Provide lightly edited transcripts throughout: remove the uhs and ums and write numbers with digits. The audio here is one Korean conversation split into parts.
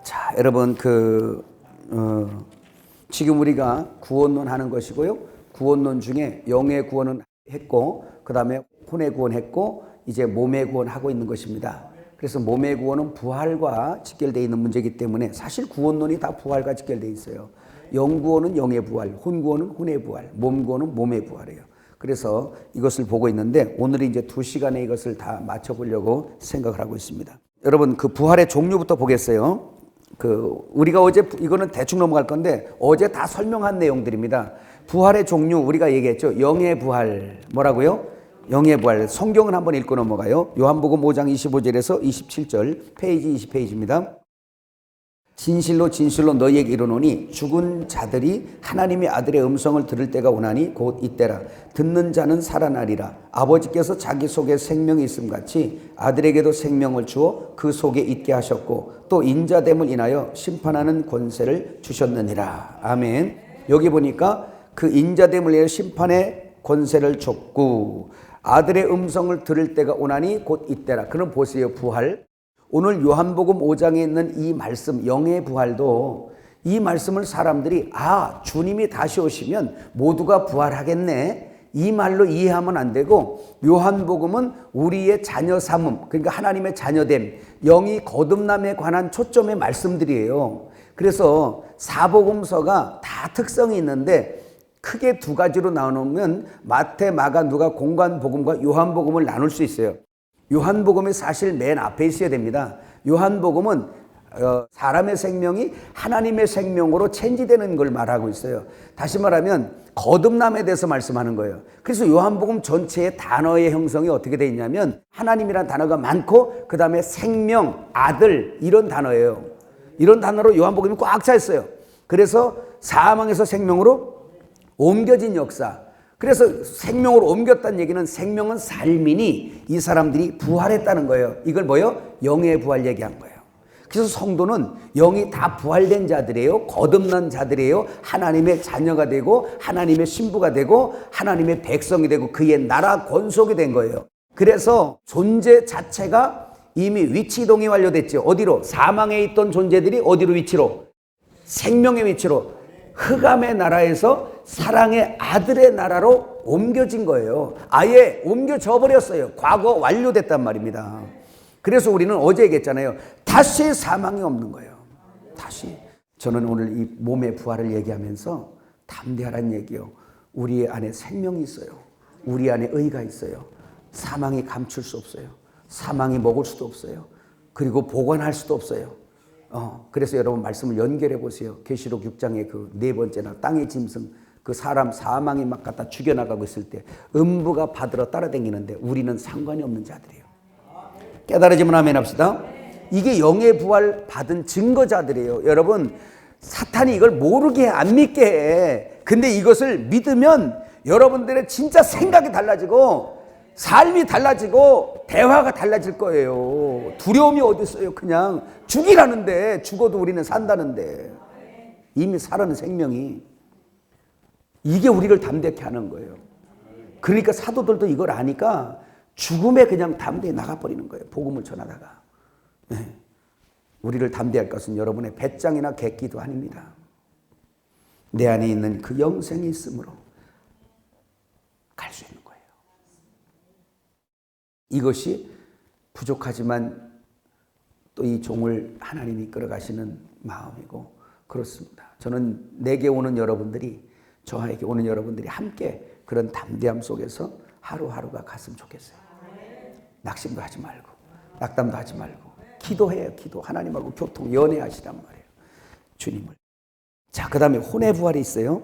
자, 여러분 지금 우리가 구원론 하는 것이고요. 구원론 중에 영의 구원은 했고, 그 다음에 혼의 구원했고, 이제 몸의 구원하고 있는 것입니다. 그래서 몸의 구원은 부활과 직결되어 있는 문제이기 때문에 사실 구원론이 다 부활과 직결되어 있어요. 영 구원은 영의 부활, 혼 구원은 혼의 부활, 몸 구원은 몸의 부활이에요. 그래서 이것을 보고 있는데 오늘 이제 2시간에 이것을 다 맞춰보려고 생각을 하고 있습니다. 여러분 그 부활의 종류부터 보겠어요. 우리가 어제 이거는 대충 넘어갈 건데 어제 다 설명한 내용들입니다. 부활의 종류 우리가 얘기했죠. 영의 부활 뭐라고요? 영의 부활. 성경은 한번 읽고 넘어가요. 요한복음 5장 25절에서 27절 페이지 20페이지입니다. 진실로 진실로 너희에게 이르노니 죽은 자들이 하나님의 아들의 음성을 들을 때가 오나니 곧 이때라. 듣는 자는 살아나리라. 아버지께서 자기 속에 생명이 있음같이 아들에게도 생명을 주어 그 속에 있게 하셨고 또 인자됨을 인하여 심판하는 권세를 주셨느니라. 아멘. 여기 보니까 그 인자됨을 인하여 심판의 권세를 줬고 아들의 음성을 들을 때가 오나니 곧 이때라. 그럼 보세요. 부활. 오늘 요한복음 5장에 있는 이 말씀 영의 부활도 이 말씀을 사람들이 주님이 다시 오시면 모두가 부활하겠네 이 말로 이해하면 안 되고 요한복음은 우리의 자녀 삼음 그러니까 하나님의 자녀됨 영이 거듭남에 관한 초점의 말씀들이에요. 그래서 사복음서가 다 특성이 있는데 크게 두 가지로 나누면 마태, 마가, 누가 공관복음과 요한복음을 나눌 수 있어요. 요한복음이 사실 맨 앞에 있어야 됩니다. 요한복음은 사람의 생명이 하나님의 생명으로 체인지되는 걸 말하고 있어요. 다시 말하면 거듭남에 대해서 말씀하는 거예요. 그래서 요한복음 전체의 단어의 형성이 어떻게 되어 있냐면 하나님이라는 단어가 많고 그 다음에 생명, 아들 이런 단어예요. 이런 단어로 요한복음이 꽉 차 있어요. 그래서 사망에서 생명으로 옮겨진 역사. 그래서 생명으로 옮겼다는 얘기는 생명은 삶이니 이 사람들이 부활했다는 거예요. 이걸 뭐예요? 영의 부활 얘기한 거예요. 그래서 성도는 영이 다 부활된 자들이에요. 거듭난 자들이에요. 하나님의 자녀가 되고 하나님의 신부가 되고 하나님의 백성이 되고 그의 나라 권속이 된 거예요. 그래서 존재 자체가 이미 위치 이동이 완료됐죠. 어디로? 사망에 있던 존재들이 어디로 위치로? 생명의 위치로. 흑암의 나라에서 사랑의 아들의 나라로 옮겨진 거예요. 아예 옮겨져 버렸어요. 과거 완료됐단 말입니다. 그래서 우리는 어제 얘기했잖아요. 다시 사망이 없는 거예요. 다시. 저는 오늘 이 몸의 부활을 얘기하면서 담대하란 얘기요. 우리 안에 생명이 있어요. 우리 안에 의가 있어요. 사망이 감출 수 없어요. 사망이 먹을 수도 없어요. 그리고 보관할 수도 없어요. 그래서 여러분 말씀을 연결해 보세요. 계시록 6장의 그 네 번째나 땅의 짐승 그 사람 사망이 막 갖다 죽여나가고 있을 때 음부가 받으러 따라다니는데 우리는 상관이 없는 자들이에요. 깨달아지면 아멘 합시다. 이게 영의 부활 받은 증거자들이에요. 여러분 사탄이 이걸 모르게 해, 안 믿게 해. 근데 이것을 믿으면 여러분들의 진짜 생각이 달라지고 삶이 달라지고 대화가 달라질 거예요. 두려움이 어디 있어요. 그냥 죽이라는데 죽어도 우리는 산다는데 이미 살아는 생명이 이게 우리를 담대케 하는 거예요. 그러니까 사도들도 이걸 아니까 죽음에 그냥 담대히 나가버리는 거예요. 복음을 전하다가. 우리를 담대할 것은 여러분의 배짱이나 객기도 아닙니다. 내 안에 있는 그 영생이 있으므로 갈 수 있는 거예요. 이것이 부족하지만 또 이 종을 하나님이 끌어가시는 마음이고 그렇습니다. 저는 내게 오는 여러분들이 저에게 오는 여러분들이 함께 그런 담대함 속에서 하루하루가 갔으면 좋겠어요. 낙심도 하지 말고 낙담도 하지 말고 기도해요. 기도. 하나님하고 교통 연애하시란 말이에요. 주님을. 자, 그 다음에 혼의 부활이 있어요.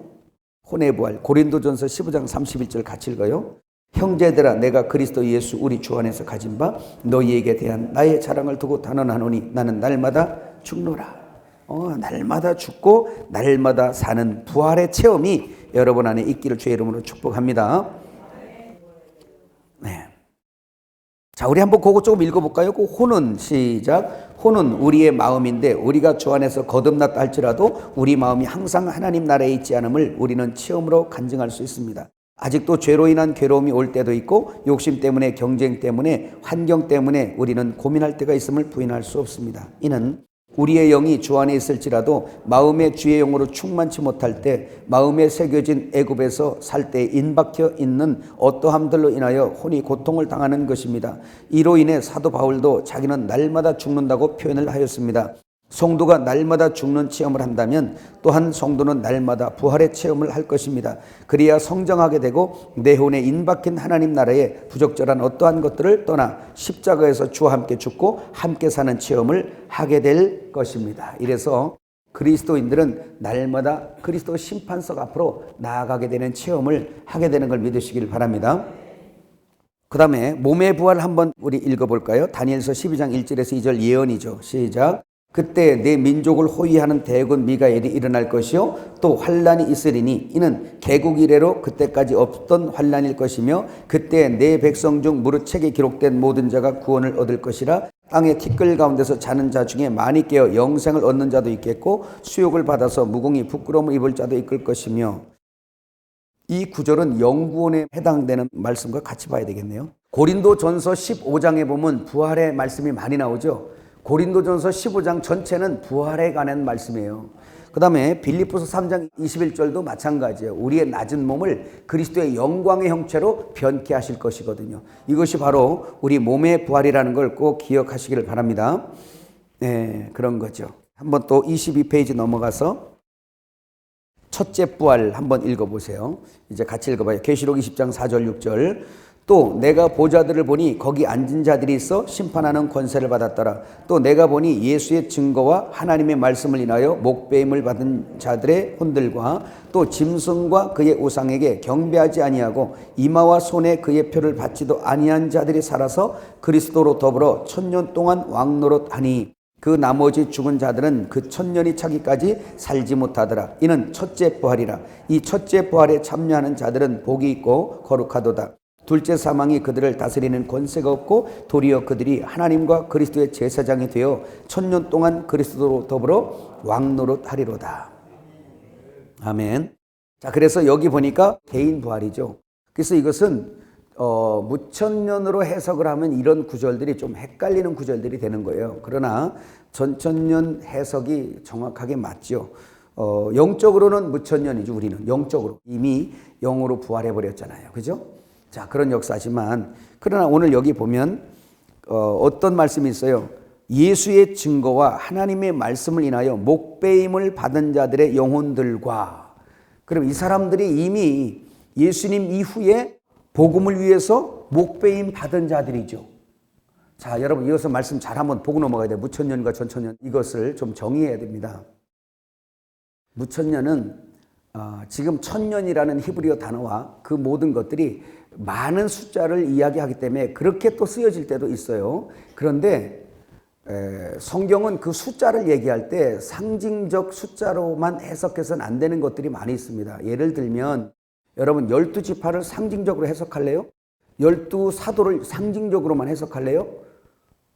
혼의 부활. 고린도전서 15장 31절 같이 읽어요. 형제들아 내가 그리스도 예수 우리 주 안에서 가진 바 너희에게 대한 나의 자랑을 두고 단언하노니 나는 날마다 죽노라. 날마다 죽고 날마다 사는 부활의 체험이 여러분 안에 있기를 주의 이름으로 축복합니다. 네. 자, 우리 한번 그거 조금 읽어볼까요? 그 혼은 시작. 혼은 우리의 마음인데 우리가 주 안에서 거듭났다 할지라도 우리 마음이 항상 하나님 나라에 있지 않음을 우리는 체험으로 간증할 수 있습니다. 아직도 죄로 인한 괴로움이 올 때도 있고 욕심 때문에 경쟁 때문에 환경 때문에 우리는 고민할 때가 있음을 부인할 수 없습니다. 이는 우리의 영이 주 안에 있을지라도 마음의 주의 영으로 충만치 못할 때 마음에 새겨진 애굽에서 살 때 인박혀 있는 어떠함들로 인하여 혼이 고통을 당하는 것입니다. 이로 인해 사도 바울도 자기는 날마다 죽는다고 표현을 하였습니다. 성도가 날마다 죽는 체험을 한다면 또한 성도는 날마다 부활의 체험을 할 것입니다. 그래야 성장하게 되고 내 혼에 인박힌 하나님 나라에 부적절한 어떠한 것들을 떠나 십자가에서 주와 함께 죽고 함께 사는 체험을 하게 될 것입니다. 이래서 그리스도인들은 날마다 그리스도 심판석 앞으로 나아가게 되는 체험을 하게 되는 걸 믿으시길 바랍니다. 그 다음에 몸의 부활 한번 우리 읽어볼까요? 다니엘서 12장 1절에서 2절 예언이죠. 시작. 그때 내 민족을 호위하는 대군 미가엘이 일어날 것이요 또 환란이 있으리니 이는 개국 이래로 그때까지 없던 환란일 것이며 그때 내 백성 중 무릇 책에 기록된 모든 자가 구원을 얻을 것이라. 땅의 티끌 가운데서 자는 자 중에 많이 깨어 영생을 얻는 자도 있겠고 수욕을 받아서 무공히 부끄러움을 입을 자도 있을 것이며. 이 구절은 영구원에 해당되는 말씀과 같이 봐야 되겠네요. 고린도전서 15장에 보면 부활의 말씀이 많이 나오죠. 고린도전서 15장 전체는 부활에 관한 말씀이에요. 그 다음에 빌립보서 3장 21절도 마찬가지예요. 우리의 낮은 몸을 그리스도의 영광의 형체로 변케 하실 것이거든요. 이것이 바로 우리 몸의 부활이라는 걸 꼭 기억하시기를 바랍니다. 네, 그런 거죠. 한번 또 22페이지 넘어가서 첫째 부활 한번 읽어보세요. 이제 같이 읽어봐요. 계시록 20장 4절 6절. 또 내가 보좌들을 보니 거기 앉은 자들이 있어 심판하는 권세를 받았더라. 또 내가 보니 예수의 증거와 하나님의 말씀을 인하여 목배임을 받은 자들의 혼들과 또 짐승과 그의 우상에게 경배하지 아니하고 이마와 손에 그의 표를 받지도 아니한 자들이 살아서 그리스도로 더불어 1000년 동안 왕노릇하니 그 나머지 죽은 자들은 그 1000년이 차기까지 살지 못하더라. 이는 첫째 부활이라. 이 첫째 부활에 참여하는 자들은 복이 있고 거룩하도다. 둘째 사망이 그들을 다스리는 권세가 없고 도리어 그들이 하나님과 그리스도의 제사장이 되어 1000년 동안 그리스도로 더불어 왕노릇하리로다. 아멘. 자, 그래서 여기 보니까 개인 부활이죠. 그래서 이것은 무천년으로 해석을 하면 이런 구절들이 좀 헷갈리는 구절들이 되는 거예요. 그러나 전천년 해석이 정확하게 맞죠. 영적으로는 무천년이죠. 우리는 영적으로 이미 영으로 부활해 버렸잖아요. 그죠? 자, 그런 역사지만 그러나 오늘 여기 보면 어떤 말씀이 있어요? 예수의 증거와 하나님의 말씀을 인하여 목배임을 받은 자들의 영혼들과. 그럼 이 사람들이 이미 예수님 이후에 복음을 위해서 목배임 받은 자들이죠. 자, 여러분 이것을 말씀 잘 한번 보고 넘어가야 돼요. 무천년과 전천년 이것을 좀 정의해야 됩니다. 무천년은 지금 천년이라는 히브리어 단어와 그 모든 것들이 많은 숫자를 이야기하기 때문에 그렇게 또 쓰여질 때도 있어요. 그런데 성경은 그 숫자를 얘기할 때 상징적 숫자로만 해석해서는 안 되는 것들이 많이 있습니다. 예를 들면 여러분 12지파를 상징적으로 해석할래요? 12사도를 상징적으로만 해석할래요?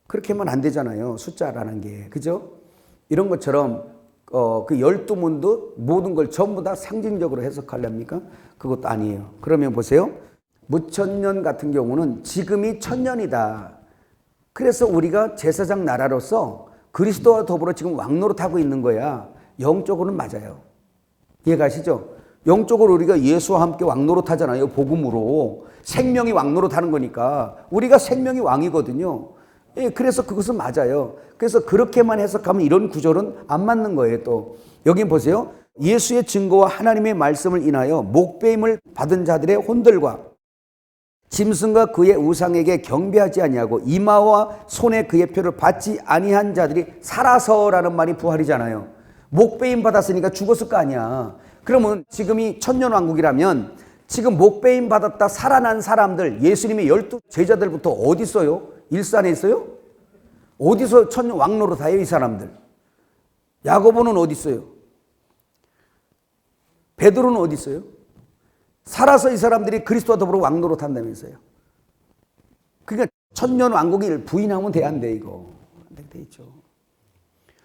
그렇게 하면 안 되잖아요. 숫자라는 게. 그죠? 이런 것처럼 그 12문도 모든 걸 전부 다 상징적으로 해석하렵니까? 그것도 아니에요. 그러면 보세요. 무천년 같은 경우는 지금이 천년이다. 그래서 우리가 제사장 나라로서 그리스도와 더불어 지금 왕노릇하고 있는 거야. 영적으로는 맞아요. 이해가시죠? 영적으로 우리가 예수와 함께 왕노릇하잖아요. 복음으로. 생명이 왕노릇하는 거니까. 우리가 생명이 왕이거든요. 예, 그래서 그것은 맞아요. 그래서 그렇게만 해석하면 이런 구절은 안 맞는 거예요. 또 여기 보세요. 예수의 증거와 하나님의 말씀을 인하여 목배임을 받은 자들의 혼들과 짐승과 그의 우상에게 경배하지 아니하고 이마와 손에 그의 표를 받지 아니한 자들이 살아서라는 말이 부활이잖아요. 목배임 받았으니까 죽었을 거 아니야. 그러면 지금이 천년왕국이라면 지금 목배임 받았다 살아난 사람들 예수님의 12 제자들부터 어디 있어요? 일산에 있어요? 어디서 천년 왕노릇 해요 이 사람들? 야고보는 어디 있어요? 베드로는 어디 있어요? 살아서 이 사람들이 그리스도와 더불어 왕노릇 한다면서요. 그러니까 천년 왕국을 부인하면 돼 안 돼 이거? 안 돼 있죠.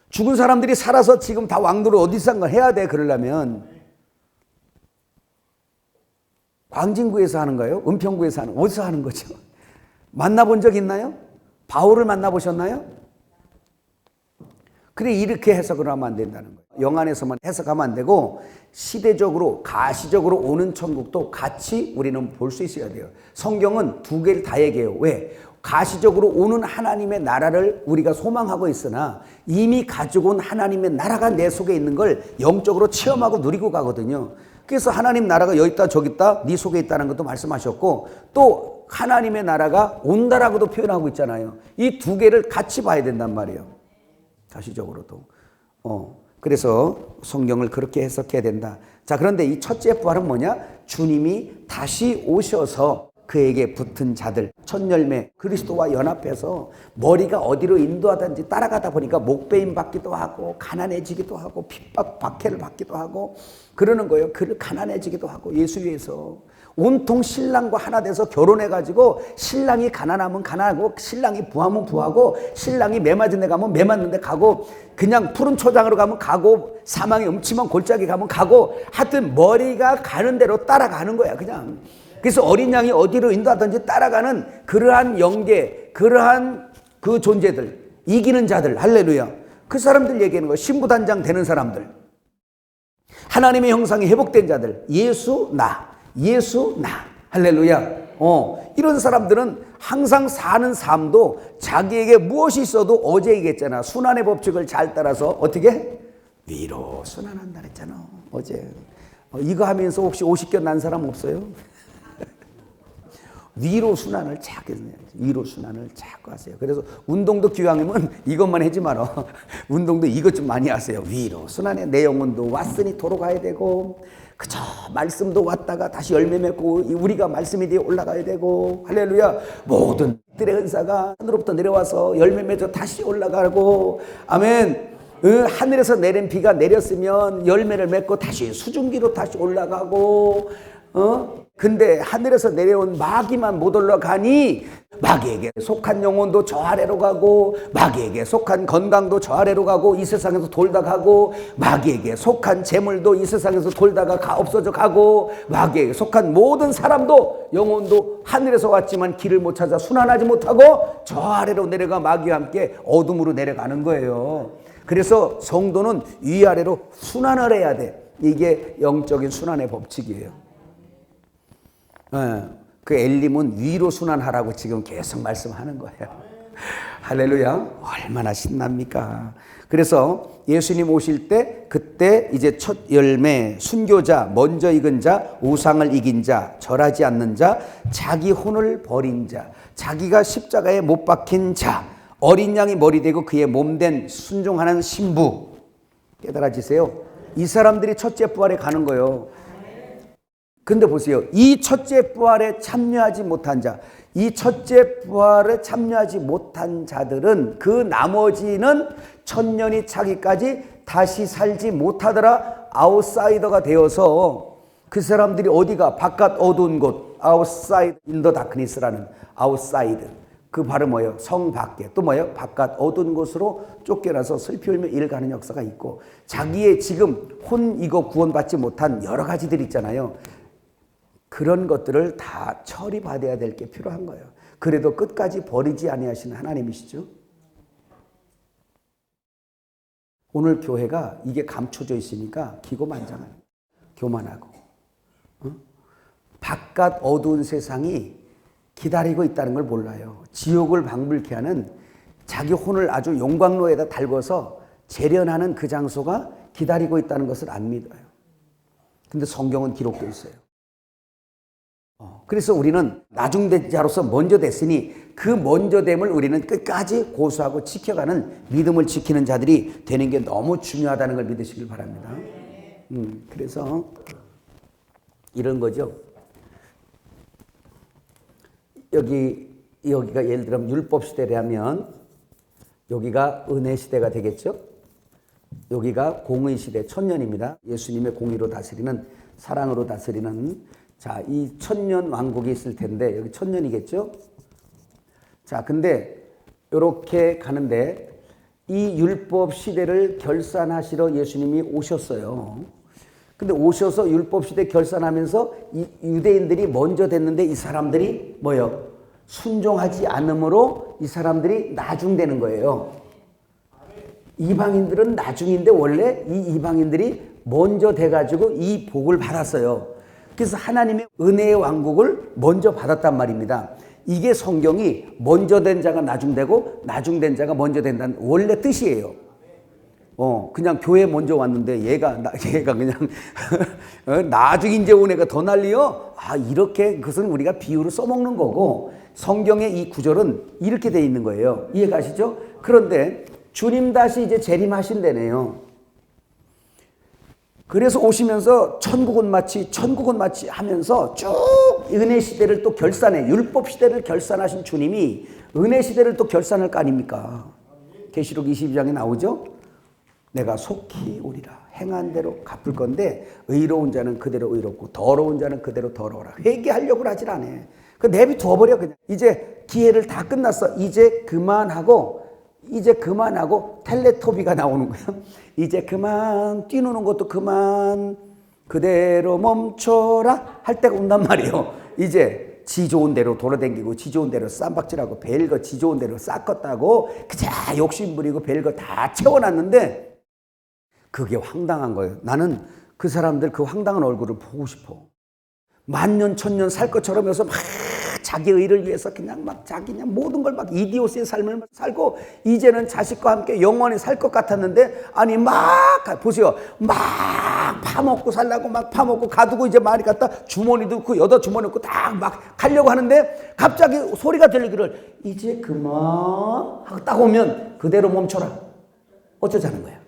죽은 사람들이 살아서 지금 다 왕노릇 어디서 한 걸 해야 돼 그러려면 광진구에서 하는 거예요? 은평구에서 하는 어디서 하는 거죠? 만나본 적 있나요? 바울을 만나보셨나요? 그래, 이렇게 해석을 하면 안 된다는 거예요. 영안에서만 해석하면 안 되고 시대적으로 가시적으로 오는 천국도 같이 우리는 볼 수 있어야 돼요. 성경은 두 개를 다 얘기해요. 왜? 가시적으로 오는 하나님의 나라를 우리가 소망하고 있으나 이미 가지고 온 하나님의 나라가 내 속에 있는 걸 영적으로 체험하고 누리고 가거든요. 그래서 하나님 나라가 여기 있다 저기 있다 네 속에 있다는 것도 말씀하셨고, 또 하나님의 나라가 온다라고도 표현하고 있잖아요. 이 두 개를 같이 봐야 된단 말이에요. 가시적으로도. 그래서 성경을 그렇게 해석해야 된다. 자, 그런데 이 첫째 부활은 뭐냐? 주님이 다시 오셔서 그에게 붙은 자들, 첫 열매 그리스도와 연합해서 머리가 어디로 인도하든지 따라가다 보니까 목베임 받기도 하고 가난해지기도 하고 핍박 박해를 받기도 하고 그러는 거예요. 그 가난해지기도 하고 예수 위해서 온통 신랑과 하나 돼서 결혼해가지고 신랑이 가난하면 가난하고 신랑이 부하면 부하고 신랑이 매 맞은 데 가면 매 맞는 데 가고 그냥 푸른 초장으로 가면 가고 사망의 음침한 골짜기 가면 가고 하여튼 머리가 가는 대로 따라가는 거야 그냥. 그래서 어린 양이 어디로 인도하든지 따라가는 그러한 영계, 그러한 그 존재들, 이기는 자들, 할렐루야. 그 사람들 얘기하는 거예요. 신부단장 되는 사람들, 하나님의 형상이 회복된 자들, 예수 나, 할렐루야. 이런 사람들은 항상 사는 삶도 자기에게 무엇이 있어도 어제 얘기했잖아. 순환의 법칙을 잘 따라서 어떻게? 위로 순환한다 그랬잖아. 어제. 이거 하면서 혹시 50견 난 사람 없어요? 위로 순환을 자꾸 해요. 위로 순환을 자꾸 하세요. 그래서 운동도 기왕이면 이것만 하지 마라. 운동도 이것 좀 많이 하세요. 위로 순환해. 내 영혼도 왔으니 도로 가야 되고 그저 말씀도 왔다가 다시 열매 맺고 우리가 말씀이 되어 올라가야 되고 할렐루야. 모든 들의 은사가 하늘로부터 내려와서 열매 맺어 다시 올라가고 아멘. 하늘에서 내린 비가 내렸으면 열매를 맺고 다시 수증기로 다시 올라가고 근데 하늘에서 내려온 마귀만 못 올라가니 마귀에게 속한 영혼도 저 아래로 가고 마귀에게 속한 건강도 저 아래로 가고 이 세상에서 돌다 가고 마귀에게 속한 재물도 이 세상에서 돌다가 없어져 가고 마귀에게 속한 모든 사람도 영혼도 하늘에서 왔지만 길을 못 찾아 순환하지 못하고 저 아래로 내려가 마귀와 함께 어둠으로 내려가는 거예요. 그래서 성도는 위아래로 순환을 해야 돼. 이게 영적인 순환의 법칙이에요. 그 엘림은 위로 순환하라고 지금 계속 말씀하는 거예요. 할렐루야. 얼마나 신납니까? 그래서 예수님 오실 때 그때 이제 첫 열매 순교자, 먼저 익은 자, 우상을 이긴 자, 절하지 않는 자, 자기 혼을 버린 자, 자기가 십자가에 못 박힌 자, 어린 양이 머리 되고 그의 몸된 순종하는 신부. 깨달아지세요? 이 사람들이 첫째 부활에 가는 거예요. 근데 보세요. 이 첫째 부활에 참여하지 못한 자, 이 첫째 부활에 참여하지 못한 자들은 그 나머지는 천년이 차기까지 다시 살지 못하더라 아웃사이더가 되어서 그 사람들이 어디가 바깥 어두운 곳 outside in the darkness라는 outside 그 발음 뭐예요? 성 밖에 또 뭐예요? 바깥 어두운 곳으로 쫓겨나서 슬피 울며 이를 가는 역사가 있고 자기의 지금 혼 이거 구원받지 못한 여러 가지들 있잖아요. 그런 것들을 다 처리받아야 될 게 필요한 거예요. 그래도 끝까지 버리지 아니하시는 하나님이시죠. 오늘 교회가 이게 감춰져 있으니까 기고만장한 교만하고 바깥 어두운 세상이 기다리고 있다는 걸 몰라요. 지옥을 방불케 하는 자기 혼을 아주 용광로에다 달궈서 재련하는 그 장소가 기다리고 있다는 것을 안 믿어요. 근데 성경은 기록되어 있어요. 그래서 우리는 나중된 자로서 먼저 됐으니 그 먼저됨을 우리는 끝까지 고수하고 지켜가는 믿음을 지키는 자들이 되는 게 너무 중요하다는 걸 믿으시길 바랍니다. 그래서 이런 거죠. 여기가 예를 들면 율법 시대라면 여기가 은혜 시대가 되겠죠. 여기가 공의 시대 천년입니다. 예수님의 공의로 다스리는 사랑으로 다스리는 자, 이 천년 왕국이 있을 텐데 여기 천년이겠죠. 자, 근데 이렇게 가는데 이 율법 시대를 결산하시러 예수님이 오셨어요. 근데 오셔서 율법 시대 결산하면서 이 유대인들이 먼저 됐는데 이 사람들이 뭐예요? 순종하지 않으므로 이 사람들이 나중되는 거예요. 이방인들은 나중인데 원래 이 이방인들이 먼저 돼가지고 이 복을 받았어요. 그래서 하나님의 은혜의 왕국을 먼저 받았단 말입니다. 이게 성경이 먼저 된 자가 나중되고 나중된 자가 먼저 된다는 원래 뜻이에요. 그냥 교회 먼저 왔는데 얘가 그냥 나중에 이제 온 애가 더 난리요. 이렇게 그것은 우리가 비유로 써먹는 거고 성경의 이 구절은 이렇게 돼 있는 거예요. 이해가시죠? 그런데 주님 다시 이제 재림하신다네요. 그래서 오시면서 천국은 마치 하면서 쭉 은혜 시대를 또 결산해, 율법 시대를 결산하신 주님이 은혜 시대를 또 결산할 거 아닙니까? 계시록 22장에 나오죠? 내가 속히 오리라. 행한 대로 갚을 건데 의로운 자는 그대로 의롭고 더러운 자는 그대로 더러워라. 회개하려고 하질 않아. 그 내비둬버려 그냥. 이제 기회를 다 끝났어. 이제 그만하고 텔레토비가 나오는 거야. 이제 그만 뛰노는 것도 그만 그대로 멈춰라 할 때가 온단 말이에요. 이제 지 좋은 대로 돌아다니고 지 좋은 대로 쌈박질하고 별거 지 좋은 대로 쌌겠다고 그자 욕심부리고 별거 다 채워놨는데 그게 황당한 거예요. 나는 그 사람들 그 황당한 얼굴을 보고 싶어. 만년 천년 살 것처럼 해서 막 자기 의를 위해서 그냥 모든 걸 막 이디오스의 삶을 살고 이제는 자식과 함께 영원히 살 것 같았는데 아니 보세요. 막 파먹고 살라고 막 파먹고 가두고 이제 많이 갖다 주머니도 넣고 여덟 주머니 넣고 딱 막 가려고 하는데 갑자기 소리가 들리기를 이제 그만 하고 딱 오면 그대로 멈춰라. 어쩌자는 거야.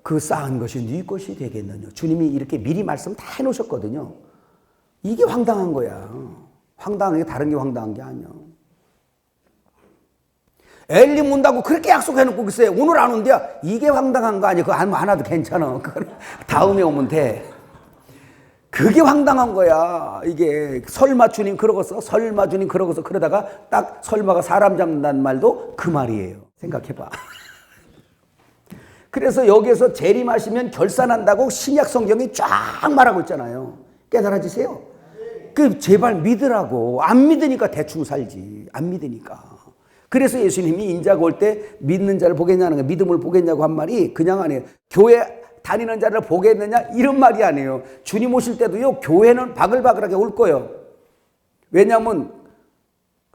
그 쌓은 것이 네 것이 되겠느냐. 주님이 이렇게 미리 말씀 다 해놓으셨거든요. 이게 황당한 거야. 황당한 게 다른 게 황당한 게 아니야. 엘리 문다고 그렇게 약속해놓고 글쎄 오늘 안 온대야. 이게 황당한 거 아니야. 그거 안 와도 괜찮아. 다음에 오면 돼. 그게 황당한 거야. 이게 설마 주님 그러고서 그러다가 딱 설마가 사람 잡는다는 말도 그 말이에요. 생각해봐. 그래서 여기에서 재림하시면 결산한다고 신약 성경이 쫙 말하고 있잖아요. 깨달아지세요? 제발 믿으라고. 안 믿으니까 대충 살지. 안 믿으니까. 그래서 예수님이 인자가 올 때 믿는 자를 보겠냐는 거예요. 믿음을 보겠냐고 한 말이 그냥 아니에요. 교회 다니는 자를 보겠느냐 이런 말이 아니에요. 주님 오실 때도요. 교회는 바글바글하게 올 거예요. 왜냐하면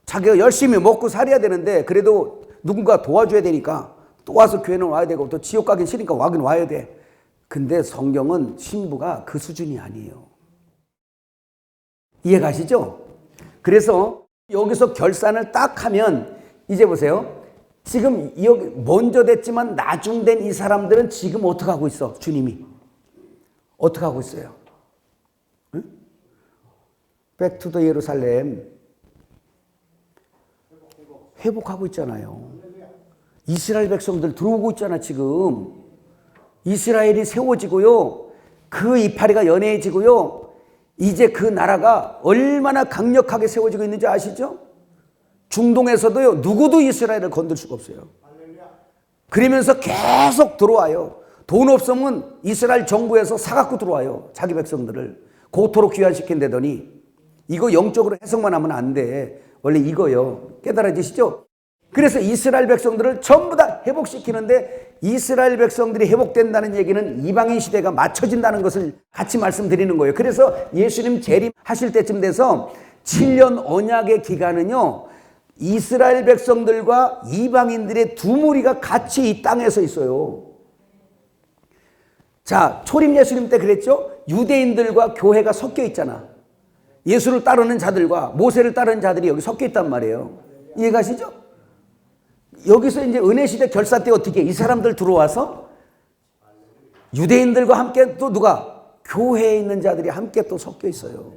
자기가 열심히 먹고 살아야 되는데 그래도 누군가 도와줘야 되니까 또 와서 교회는 와야 되고 또 지옥 가긴 싫으니까 와긴 와야 돼. 근데 성경은 신부가 그 수준이 아니에요. 이해가시죠? 그래서 여기서 결산을 딱 하면 이제 보세요. 지금 여기 먼저 됐지만 나중된 이 사람들은 지금 어떻게 하고 있어? 주님이 어떻게 하고 있어요? 응? 백투더 예루살렘 회복하고 있잖아요. 이스라엘 백성들 들어오고 있잖아. 지금 이스라엘이 세워지고요. 그 이파리가 연해지고요. 이제 그 나라가 얼마나 강력하게 세워지고 있는지 아시죠? 중동에서도요. 누구도 이스라엘을 건들 수가 없어요. 그러면서 계속 들어와요. 돈 없으면 이스라엘 정부에서 사갖고 들어와요. 자기 백성들을 고토록 귀환시킨다더니 이거 영적으로 해석만 하면 안 돼. 원래 이거요. 깨달아지시죠? 그래서 이스라엘 백성들을 전부 다 회복시키는데 이스라엘 백성들이 회복된다는 얘기는 이방인 시대가 맞춰진다는 것을 같이 말씀드리는 거예요. 그래서 예수님 재림하실 때쯤 돼서 7년 언약의 기간은요. 이스라엘 백성들과 이방인들의 두 무리가 같이 이 땅에 서 있어요. 자, 초림 예수님 때 그랬죠? 유대인들과 교회가 섞여 있잖아. 예수를 따르는 자들과 모세를 따르는 자들이 여기 섞여 있단 말이에요. 이해가시죠? 여기서 이제 은혜시대 결산 때 어떻게 이 사람들 들어와서 유대인들과 함께 또 누가 교회에 있는 자들이 함께 또 섞여 있어요.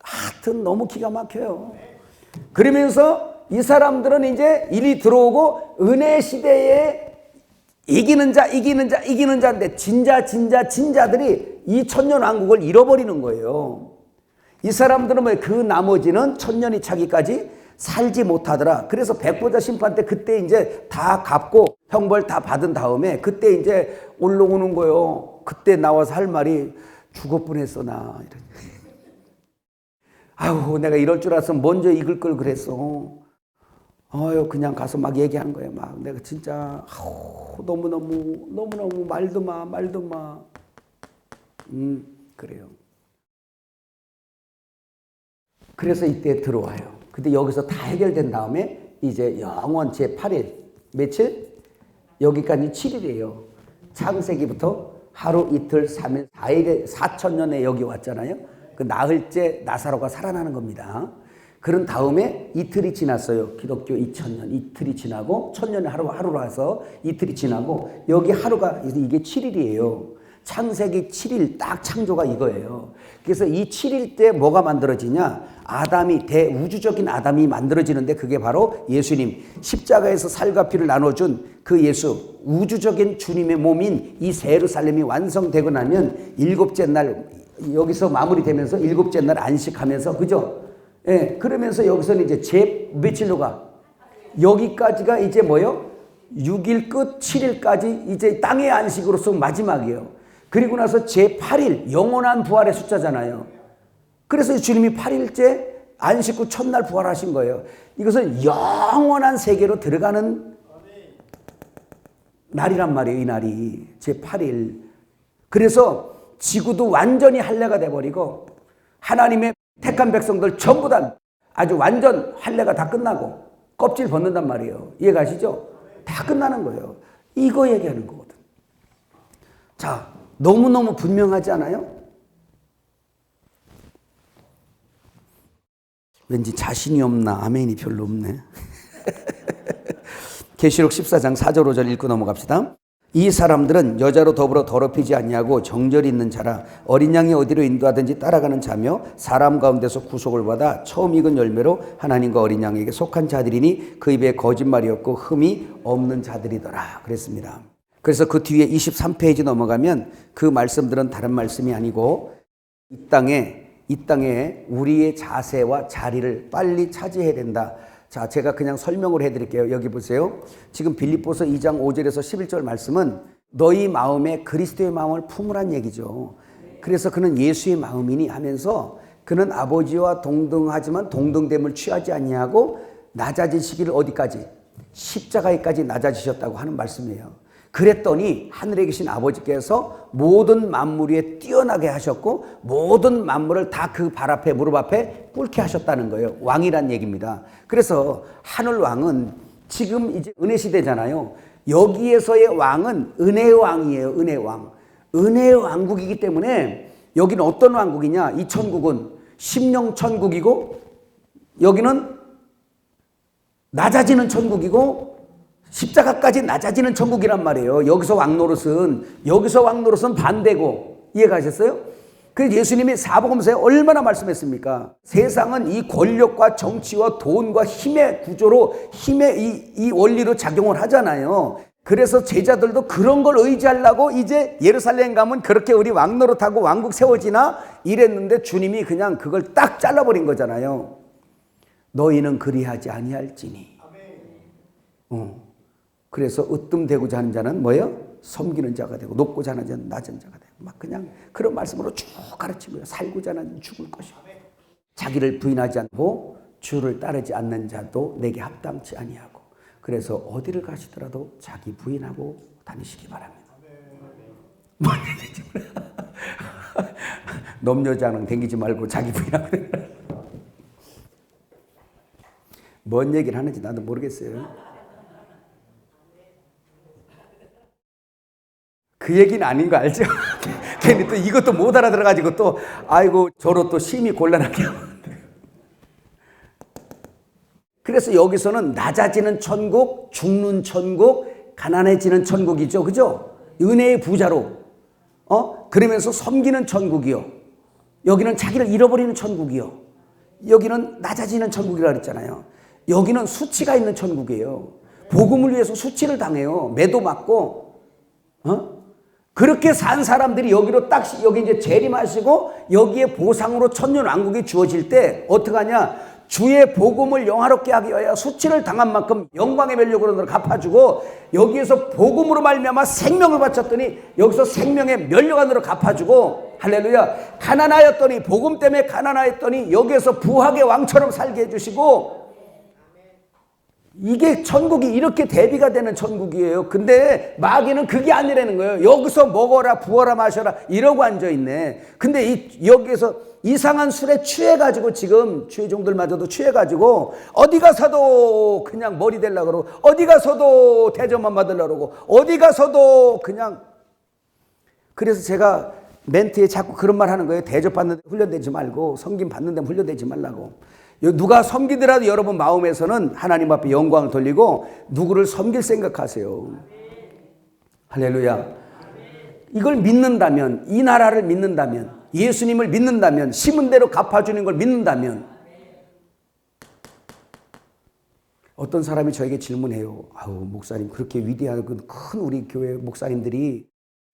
하여튼 너무 기가 막혀요. 그러면서 이 사람들은 이제 일이 들어오고 은혜시대에 이기는 자인데 진자들이 이 천년왕국을 잃어버리는 거예요. 이 사람들은 그 나머지는 천년이 차기까지 살지 못하더라. 그래서 백보자 심판 때 그때 이제 다 갚고 형벌 다 받은 다음에 그때 이제 올라오는 거요. 그때 나와서 할 말이 죽을 뻔했어 나. 아우 내가 이럴 줄 알았으면 먼저 익을 걸 그랬어. 그냥 가서 막 얘기하는 거예요. 막 내가 진짜 너무너무 말도 마. 그래요. 그래서 이때 들어와요. 근데 여기서 다 해결된 다음에 이제 영원 제8일 며칠? 여기까지 7일이에요. 창세기부터 하루 이틀 3일 4일에 4천년에 여기 왔잖아요. 그 나흘째 나사로가 살아나는 겁니다. 그런 다음에 이틀이 지났어요. 기독교 2000년 이틀이 지나고 1000년에 하루라서 이틀이 지나고 여기 하루가 이게 7일이에요. 창세기 7일 딱 창조가 이거예요. 그래서 이 7일 때 뭐가 만들어지냐? 아담이 대우주적인 아담이 만들어지는데 그게 바로 예수님 십자가에서 살과 피를 나눠준 그 예수 우주적인 주님의 몸인 이 새 예루살렘이 완성되고 나면 일곱째 날 여기서 마무리되면서 일곱째 날 안식하면서 그죠? 예, 그러면서 여기서는 이제 제 며칠로 가? 여기까지가 이제 뭐요? 6일 끝 7일까지 이제 땅의 안식으로서 마지막이에요. 그리고 나서 제8일 영원한 부활의 숫자잖아요. 그래서 주님이 8일째 안식 후 첫날 부활하신 거예요. 이것은 영원한 세계로 들어가는 날이란 말이에요. 이 날이 제8일. 그래서 지구도 완전히 할례가 돼버리고 하나님의 택한 백성들 전부 다 아주 완전 할례가 다 끝나고 껍질 벗는단 말이에요. 이해가시죠? 다 끝나는 거예요. 이거 얘기하는 거거든. 자, 너무너무 분명하지 않아요? 왠지 자신이 없나 아멘이 별로 없네. 계시록 14장 4절 5절 읽고 넘어갑시다. 이 사람들은 여자로 더불어 더럽히지 아니하고 정절이 있는 자라 어린 양이 어디로 인도하든지 따라가는 자며 사람 가운데서 구속을 받아 처음 익은 열매로 하나님과 어린 양에게 속한 자들이니 그 입에 거짓말이 없고 흠이 없는 자들이더라 그랬습니다. 그래서 그 뒤에 23페이지 넘어가면 그 말씀들은 다른 말씀이 아니고 이 땅에 우리의 자세와 자리를 빨리 차지해야 된다. 자, 제가 그냥 설명을 해드릴게요. 여기 보세요. 지금 빌립보서 2장 5절에서 11절 말씀은 너희 마음에 그리스도의 마음을 품으란 얘기죠. 그래서 그는 예수의 마음이니 하면서 그는 아버지와 동등하지만 동등됨을 취하지 아니하고 낮아지시기를 어디까지? 십자가에까지 낮아지셨다고 하는 말씀이에요. 그랬더니 하늘에 계신 아버지께서 모든 만물 위에 뛰어나게 하셨고 모든 만물을 다 그 발 앞에 무릎 앞에 꿇게 하셨다는 거예요. 왕이란 얘기입니다. 그래서 하늘 왕은 지금 이제 은혜 시대잖아요. 여기에서의 왕은 은혜의 왕이에요. 은혜의 왕. 은혜의 왕국이기 때문에 여기는 어떤 왕국이냐? 이 천국은 심령 천국이고 여기는 낮아지는 천국이고 십자가까지 낮아지는 천국이란 말이에요. 여기서 왕노릇은 반대고 이해가셨어요? 그래서 예수님이 사복음서에 얼마나 말씀했습니까? 세상은 이 권력과 정치와 돈과 힘의 구조로 힘의 이 원리로 작용을 하잖아요. 그래서 제자들도 그런 걸 의지하려고 이제 예루살렘 가면 그렇게 우리 왕노릇하고 왕국 세워지나 이랬는데 주님이 그냥 그걸 딱 잘라버린 거잖아요. 너희는 그리하지 아니할지니. 그래서 으뜸되고자 하는 자는 뭐예요? 섬기는 자가 되고 높고자 하는 자는 낮은 자가 되고 막 그냥 그런 말씀으로 쭉 가르치고요. 살고자 하는 자는 죽을 것이고 자기를 부인하지 않고 주를 따르지 않는 자도 내게 합당치 아니하고 그래서 어디를 가시더라도 자기 부인하고 다니시기 바랍니다. 뭔 얘기지? 넘여자는 댕기지 말고 자기 부인하고 뭔 얘기를 하는지 나도 모르겠어요. 그 얘기는 아닌 거 알죠? 괜히 또 이것도 못 알아들어가지고 또 아이고 저로 또 심히 곤란하게 그래서 여기서는 낮아지는 천국, 죽는 천국, 가난해지는 천국이죠. 그죠? 은혜의 부자로 그러면서 섬기는 천국이요. 여기는 자기를 잃어버리는 천국이요. 여기는 낮아지는 천국이라고 그랬잖아요. 여기는 수치가 있는 천국이에요. 복음을 위해서 수치를 당해요. 매도 맞고 그렇게 산 사람들이 여기로 딱 여기 이제 재림하시고 여기에 보상으로 천년 왕국이 주어질 때 어떡하냐? 주의 복음을 영화롭게 하기 위하여 수치를 당한 만큼 영광의 면류관으로 갚아주고 여기에서 복음으로 말미암아 생명을 바쳤더니 여기서 생명의 면류관으로 갚아주고 할렐루야. 가난하였더니 복음 때문에 가난하였더니 여기에서 부학의 왕처럼 살게 해주시고 이게 천국이 이렇게 대비가 되는 천국이에요. 근데 마귀는 그게 아니라는 거예요. 여기서 먹어라 부어라 마셔라 이러고 앉아있네. 근데 여기에서 이상한 술에 취해가지고 지금 주의종들마저도 취해가지고 어디 가서도 그냥 머리 대려고 그러고 어디 가서도 대접만 받으려고 그러고 어디 가서도 그냥. 그래서 제가 멘트에 자꾸 그런 말 하는 거예요. 대접받는 데 훈련되지 말고 섬김 받는 데 훈련되지 말라고. 누가 섬기더라도 여러분 마음에서는 하나님 앞에 영광을 돌리고 누구를 섬길 생각하세요. 할렐루야. 이걸 믿는다면, 이 나라를 믿는다면, 예수님을 믿는다면, 심은 대로 갚아주는 걸 믿는다면, 어떤 사람이 저에게 질문해요. 아우 목사님, 그렇게 위대한 큰 우리 교회 목사님들이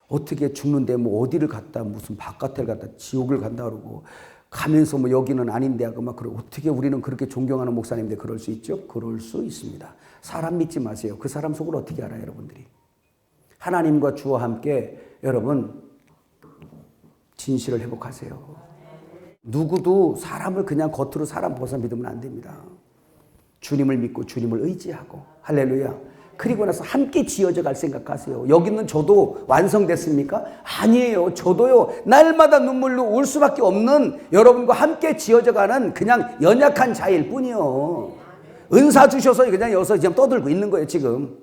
어떻게 죽는데 뭐 어디를 갔다 무슨 바깥을 갔다 지옥을 간다 그러고 가면서 뭐 여기는 아닌데 하고 막 그러고 어떻게 우리는 그렇게 존경하는 목사님인데 그럴 수 있죠? 그럴 수 있습니다. 사람 믿지 마세요. 그 사람 속을 어떻게 알아요, 여러분들이? 하나님과 주와 함께 여러분 진실을 회복하세요. 누구도 사람을 그냥 겉으로 사람 보사 믿으면 안 됩니다. 주님을 믿고 주님을 의지하고 할렐루야. 그리고 나서 함께 지어져 갈 생각하세요. 여기 있는 저도 완성됐습니까? 아니에요. 저도요. 날마다 눈물로 울 수밖에 없는 여러분과 함께 지어져 가는 그냥 연약한 자일 뿐이요. 은사 주셔서 그냥 여기서 지금 떠들고 있는 거예요, 지금.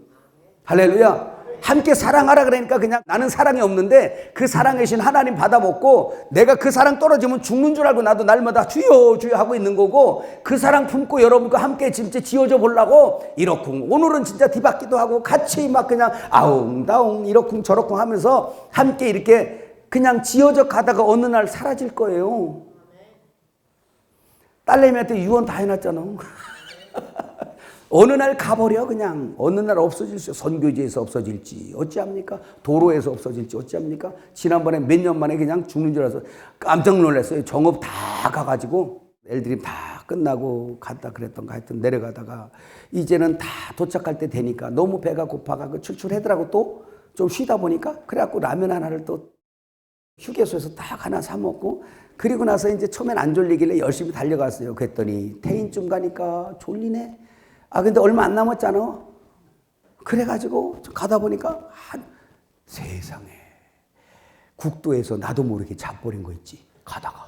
할렐루야. 함께 사랑하라 그러니까 그냥 나는 사랑이 없는데 그 사랑의 신 하나님 받아먹고 내가 그 사랑 떨어지면 죽는 줄 알고 나도 날마다 주여 주여 하고 있는 거고 그 사랑 품고 여러분과 함께 진짜 지어져 보려고 이러쿵 오늘은 진짜 뒤바뀌도 하고 같이 막 그냥 아웅다웅 이러쿵 저러쿵 하면서 함께 이렇게 그냥 지어져 가다가 어느 날 사라질 거예요. 딸내미한테 유언 다 해놨잖아. 어느 날 가버려 그냥. 어느 날 없어질지 선교지에서 없어질지 어찌합니까? 도로에서 없어질지 어찌합니까? 지난번에 몇 년 만에 그냥 죽는 줄 알아서 깜짝 놀랐어요. 정업 다 가가지고 애들이 다 끝나고 갔다 그랬던가 하여튼 내려가다가 이제는 다 도착할 때 되니까 너무 배가 고파가고 출출하더라고. 또 좀 쉬다 보니까 그래갖고 라면 하나를 또 휴게소에서 딱 하나 사 먹고 그리고 나서 이제 처음엔 안 졸리길래 열심히 달려갔어요. 그랬더니 태인쯤 가니까 졸리네. 아 근데 얼마 안 남았잖아. 그래가지고 가다 보니까 세상에 국도에서 나도 모르게 자버린 거 있지. 가다가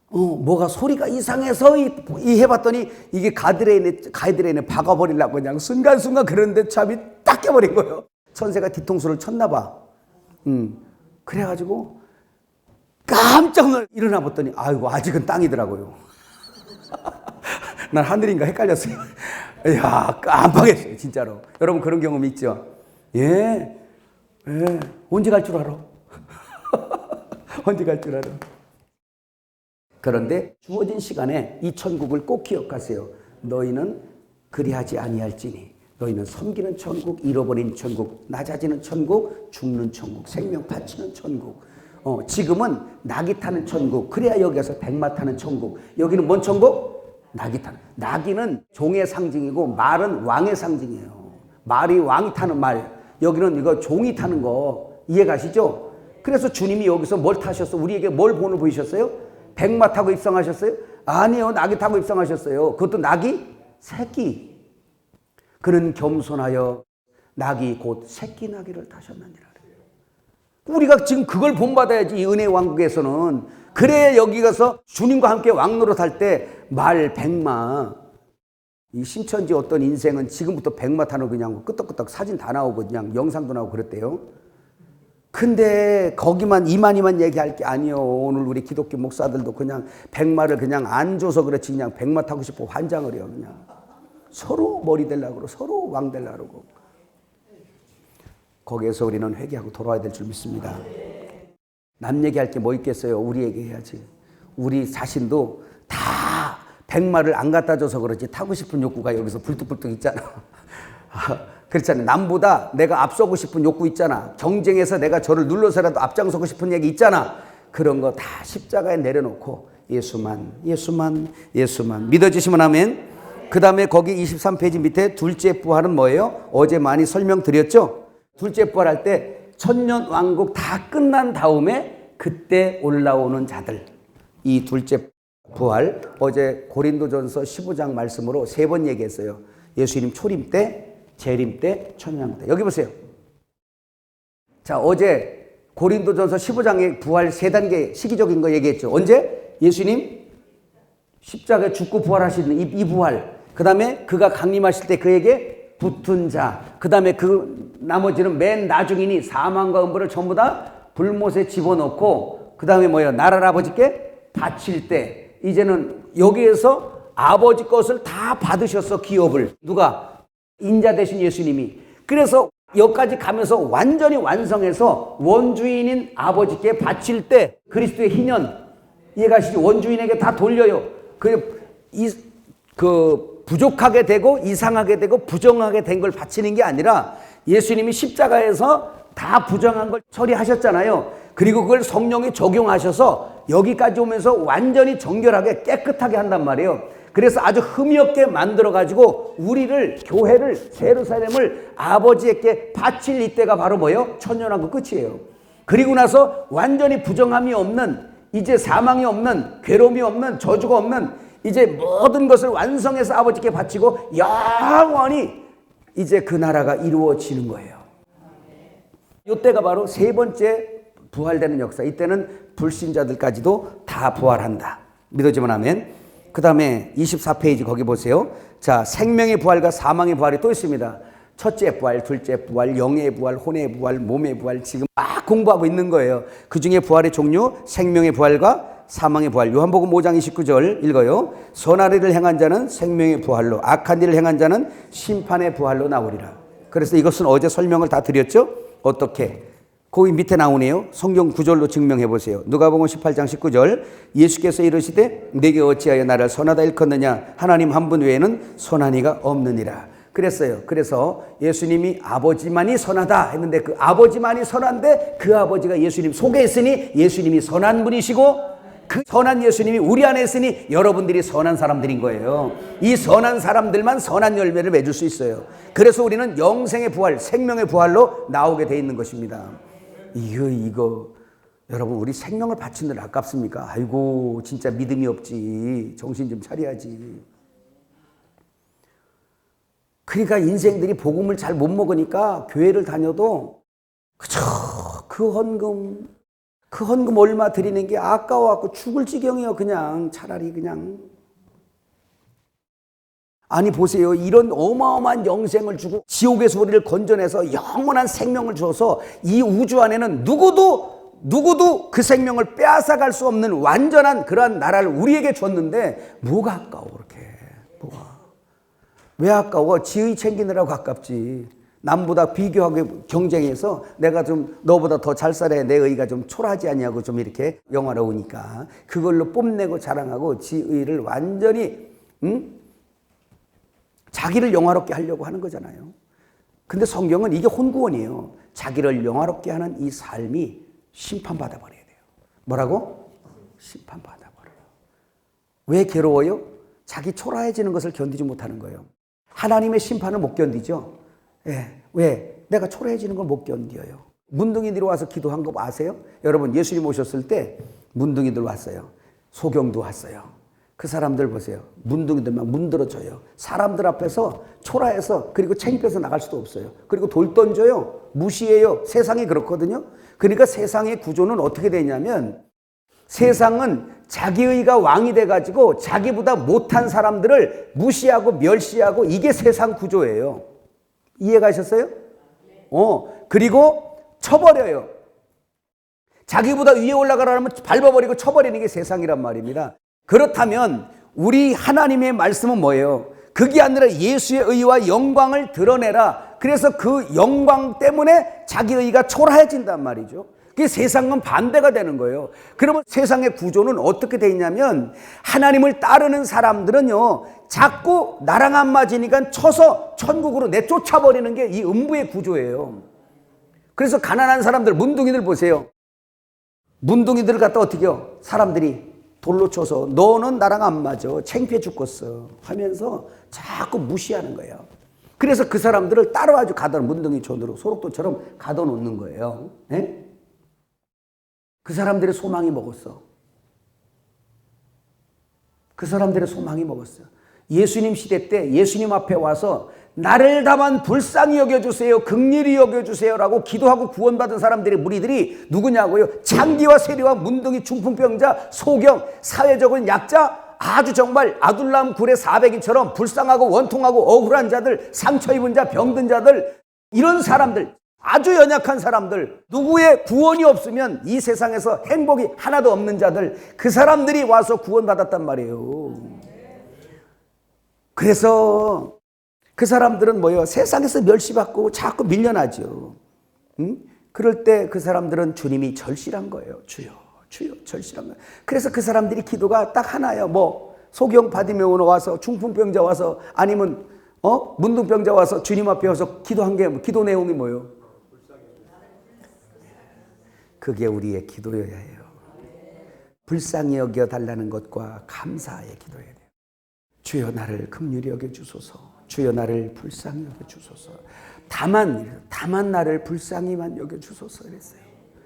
뭐가 소리가 이상해서 이 해봤더니 이게 가이드레인에 박아버리려고 그냥 순간순간 그런데 참이 딱 깨버린 거예요. 천세가 뒤통수를 쳤나 봐. 그래가지고 깜짝 일어나 봤더니 아이고 아직은 땅이더라고요. 난 하늘인가 헷갈렸어요. 이야, 깜빡했어요, 진짜로. 여러분 그런 경험 있죠? 예. 언제 갈 줄 알아? 언제 갈 줄 알아? 그런데 주어진 시간에 이 천국을 꼭 기억하세요. 너희는 그리하지 아니할지니 너희는 섬기는 천국, 잃어버린 천국, 낮아지는 천국, 죽는 천국, 생명 바치는 천국. 지금은 낙이 타는 천국. 그래야 여기서 백마 타는 천국. 여기는 뭔 천국? 낙이 타는. 낙이는 종의 상징이고 말은 왕의 상징이에요. 말이 왕이 타는 말. 여기는 이거 종이 타는 거. 이해가시죠? 그래서 주님이 여기서 뭘 타셨어? 우리에게 뭘 본을 보이셨어요? 백마 타고 입성하셨어요? 아니요. 낙이 타고 입성하셨어요. 그것도 낙이 새끼. 그는 겸손하여 낙이 곧 새끼 나귀를 타셨느니라. 우리가 지금 그걸 본받아야지. 이 은혜 왕국에서는. 그래 여기 가서 주님과 함께 왕노릇할 때 말 백마. 이 신천지 어떤 인생은 지금부터 백마 타는 그냥 끄떡끄떡 사진 다 나오고 그냥 영상도 나오고 그랬대요. 근데 거기만 이만 얘기할 게 아니요. 오늘 우리 기독교 목사들도 그냥 백마를 그냥 안 줘서 그렇지 그냥 백마 타고 싶어 환장을 해요. 그냥 서로 머리 대려고 그러고 서로 왕 되려고 그러고. 거기에서 우리는 회개하고 돌아와야 될 줄 믿습니다. 남 얘기할 게 뭐 있겠어요. 우리 얘기해야지. 우리 자신도 다 백마를 안 갖다 줘서 그렇지 타고 싶은 욕구가 여기서 불뚝불뚝 있잖아. 그렇잖아요. 남보다 내가 앞서고 싶은 욕구 있잖아. 경쟁에서 내가 저를 눌러서라도 앞장서고 싶은 얘기 있잖아. 그런 거 다 십자가에 내려놓고 예수만 믿어주시면 아멘. 그 다음에 거기 23페이지 밑에 둘째 부활은 뭐예요? 어제 많이 설명드렸죠? 둘째 부활할 때 천년왕국 다 끝난 다음에 그때 올라오는 자들. 이 둘째 부활 어제 고린도전서 15장 말씀으로 3번 얘기했어요. 예수님 초림 때, 재림 때, 천년왕 때. 여기 보세요. 자, 어제 고린도전서 15장에 부활 3단계 시기적인 거 얘기했죠. 언제? 예수님 십자가에 죽고 부활하시는 이 부활. 그 다음에 그가 강림하실 때 그에게 붙은 자. 그 다음에 그 나머지는 맨 나중이니 사망과 음부를 전부 다 불못에 집어넣고 그 다음에 뭐예요? 나라를 아버지께 바칠 때 이제는 여기에서 아버지 것을 다 받으셨어. 기업을. 누가? 인자 되신 예수님이. 그래서 여기까지 가면서 완전히 완성해서 원주인인 아버지께 바칠 때 그리스도의 희년 이해가시지? 원주인에게 다 돌려요. 부족하게 되고 이상하게 되고 부정하게 된 걸 바치는 게 아니라 예수님이 십자가에서 다 부정한 걸 처리하셨잖아요. 그리고 그걸 성령이 적용하셔서 여기까지 오면서 완전히 정결하게 깨끗하게 한단 말이에요. 그래서 아주 흠이 없게 만들어가지고 우리를, 교회를, 예루살렘을 아버지에게 바칠 이때가 바로 뭐예요? 천년왕국 끝이에요. 그리고 나서 완전히 부정함이 없는, 이제 사망이 없는, 괴로움이 없는, 저주가 없는 이제 모든 것을 완성해서 아버지께 바치고 영원히 이제 그 나라가 이루어지는 거예요. 이때가 바로 세 번째 부활되는 역사. 이때는 불신자들까지도 다 부활한다. 믿어지면 아멘. 그 다음에 24페이지 거기 보세요. 자, 생명의 부활과 사망의 부활이 또 있습니다. 첫째 부활, 둘째 부활, 영의 부활, 혼의 부활, 몸의 부활 지금 막 공부하고 있는 거예요. 그 중에 부활의 종류, 생명의 부활과 사망의 부활. 요한복음 5장 29절 읽어요. 선한 일을 행한 자는 생명의 부활로, 악한 일을 행한 자는 심판의 부활로 나오리라. 그래서 이것은 어제 설명을 다 드렸죠. 어떻게? 거기 밑에 나오네요. 성경 구절로 증명해 보세요. 누가복음 18장 19절. 예수께서 이르시되 내게 어찌하여 나를 선하다 일컫느냐? 하나님 한 분 외에는 선한 이가 없느니라. 그랬어요. 그래서 예수님이 아버지만이 선하다 했는데 그 아버지만이 선한데 그 아버지가 예수님 속에 있으니 예수님이 선한 분이시고 그 선한 예수님이 우리 안에 있으니 여러분들이 선한 사람들인 거예요. 이 선한 사람들만 선한 열매를 맺을 수 있어요. 그래서 우리는 영생의 부활, 생명의 부활로 나오게 돼 있는 것입니다. 이거 여러분 우리 생명을 바치는 데 아깝습니까? 아이고 진짜 믿음이 없지. 정신 좀 차려야지. 그러니까 인생들이 복음을 잘 못 먹으니까 교회를 다녀도 그저 그 헌금 얼마 드리는 게 아까워갖고 죽을 지경이에요. 그냥 차라리 그냥. 아니 보세요. 이런 어마어마한 영생을 주고 지옥에서 우리를 건져내서 영원한 생명을 줘서 이 우주 안에는 누구도 그 생명을 빼앗아갈 수 없는 완전한 그러한 나라를 우리에게 줬는데 뭐가 아까워 그렇게. 뭐가. 왜 아까워? 지의 챙기느라고 아깝지. 남보다 비교하게 경쟁해서 내가 좀 너보다 더 잘 살아야 내 의가 좀 초라하지 않냐고 좀 이렇게 영화로우니까 그걸로 뽐내고 자랑하고 지의를 완전히 자기를 영화롭게 하려고 하는 거잖아요. 근데 성경은 이게 혼구원이에요. 자기를 영화롭게 하는 이 삶이 심판받아 버려야 돼요. 뭐라고? 심판받아 버려요. 왜 괴로워요? 자기 초라해지는 것을 견디지 못하는 거예요. 하나님의 심판을 못 견디죠. 예. 왜? 내가 초라해지는 걸 못 견뎌요. 문둥이들이 와서 기도한 거 아세요? 여러분 예수님 오셨을 때 문둥이들 왔어요. 소경도 왔어요. 그 사람들 보세요. 문둥이들 막 문드러져요. 사람들 앞에서 초라해서 그리고 창피해서 나갈 수도 없어요. 그리고 돌 던져요. 무시해요. 세상이 그렇거든요. 그러니까 세상의 구조는 어떻게 되냐면 세상은 자기의가 왕이 돼가지고 자기보다 못한 사람들을 무시하고 멸시하고 이게 세상 구조예요. 이해가셨어요? 그리고 쳐버려요. 자기보다 위에 올라가라면 밟아버리고 쳐버리는 게 세상이란 말입니다. 그렇다면 우리 하나님의 말씀은 뭐예요? 그게 아니라 예수의 의와 영광을 드러내라. 그래서 그 영광 때문에 자기 의가 초라해진단 말이죠. 그게 세상은 반대가 되는 거예요. 그러면 세상의 구조는 어떻게 돼 있냐면 하나님을 따르는 사람들은요 자꾸 나랑 안 맞으니까 쳐서 천국으로 내쫓아버리는 게 이 음부의 구조예요. 그래서 가난한 사람들, 문둥이들 보세요. 문둥이들을 갖다 어떻게 해요? 사람들이 돌로 쳐서 너는 나랑 안 맞아. 창피해 죽겠어 하면서 자꾸 무시하는 거예요. 그래서 그 사람들을 따라와서 가둬 문둥이 촌으로 소록도처럼 가둬놓는 거예요. 네? 그 사람들의 소망이 먹었어. 그 사람들의 소망이 먹었어. 예수님 시대 때 예수님 앞에 와서 나를 다만 불쌍히 여겨주세요, 긍휼히 여겨주세요라고 기도하고 구원받은 사람들의 무리들이 누구냐고요? 장기와 세리와 문둥이, 중풍병자, 소경, 사회적인 약자, 아주 정말 아둘람 굴의 400인처럼 불쌍하고 원통하고 억울한 자들, 상처 입은 자, 병든 자들, 이런 사람들, 아주 연약한 사람들, 누구의 구원이 없으면 이 세상에서 행복이 하나도 없는 자들, 그 사람들이 와서 구원받았단 말이에요. 그래서 그 사람들은 뭐예요? 세상에서 멸시받고 자꾸 밀려나죠. 그럴 때 그 사람들은 주님이 절실한 거예요. 주여, 주여, 절실한 거예요. 그래서 그 사람들이 기도가 딱 하나예요. 뭐 소경 바디메오는 와서, 중풍병자 와서, 아니면 문둥병자 와서 주님 앞에 와서 기도한 게, 기도 내용이 뭐예요? 그게 우리의 기도여야 해요. 불쌍히 여겨 달라는 것과 감사의 기도여야 돼요. 주여 나를 긍휼히 여겨 주소서. 주여 나를 불쌍히 여겨 주소서. 다만 나를 불쌍히만 여겨 주소서 그랬어요.